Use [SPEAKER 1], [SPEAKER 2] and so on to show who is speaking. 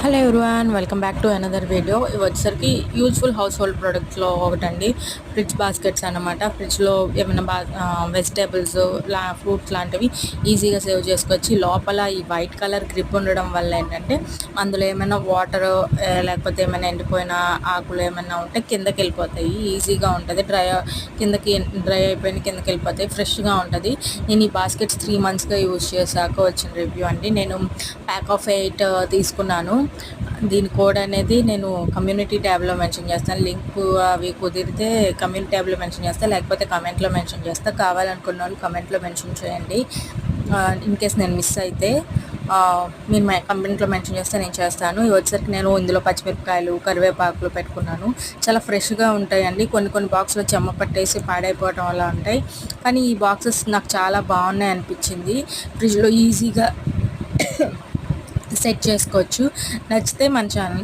[SPEAKER 1] Hello everyone, welcome back to another video. ఇవి వచ్చేసరికి useful house hold ప్రొడక్ట్స్లో ఒకటండి. Fridge baskets అనమాట. ఫ్రిడ్జ్లో ఏమైనా వెజిటేబుల్స్ ఫ్రూట్స్ లాంటివి ఈజీగా సేవ్ చేసుకోవచ్చు. లోపల ఈ వైట్ కలర్ గ్రిప్ ఉండడం వల్ల ఏంటంటే అందులో ఏమైనా వాటర్ లేకపోతే ఏమైనా ఎండిపోయిన ఆకులు ఏమైనా ఉంటే కిందకి వెళ్ళిపోతాయి. ఈజీగా ఉంటుంది. డ్రై అయిపోయిన కిందకి వెళ్ళిపోతాయి. ఫ్రెష్గా ఉంటుంది. నేను ఈ బాస్కెట్స్ 3 monthsగా యూజ్ చేశాక వచ్చిన రివ్యూ అండి. నేను ప్యాక్ ఆఫ్ 8 తీసుకున్నాను. దీని కోడ్ అనేది నేను కమ్యూనిటీ ట్యాబ్లో మెన్షన్ చేస్తాను. లింక్ అవి కుదిరితే కమ్యూనిటీ ట్యాబ్లో మెన్షన్ చేస్తాను, లేకపోతే కమెంట్లో మెన్షన్ చేస్తాను. కావాలనుకున్న వాళ్ళు కమెంట్లో మెన్షన్ చేయండి. ఇన్ కేస్ నేను మిస్ అయితే మీరు కమెంట్లో మెన్షన్ చేస్తే నేను చేస్తాను. ఇవి వచ్చేసరికి నేను ఇందులో పచ్చిమిరపకాయలు, కరివేపాకులు పెట్టుకున్నాను. చాలా ఫ్రెష్గా ఉంటాయండి. కొన్ని బాక్స్లో చెమ్మ పట్టేసి పాడైపోవడం అలా ఉంటాయి, కానీ ఈ బాక్సెస్ నాకు చాలా బాగున్నాయి అనిపించింది. ఫ్రిడ్జ్లో ఈజీగా సెట్ చేసుకోవచ్చు. నచ్చితే మన ఛానల్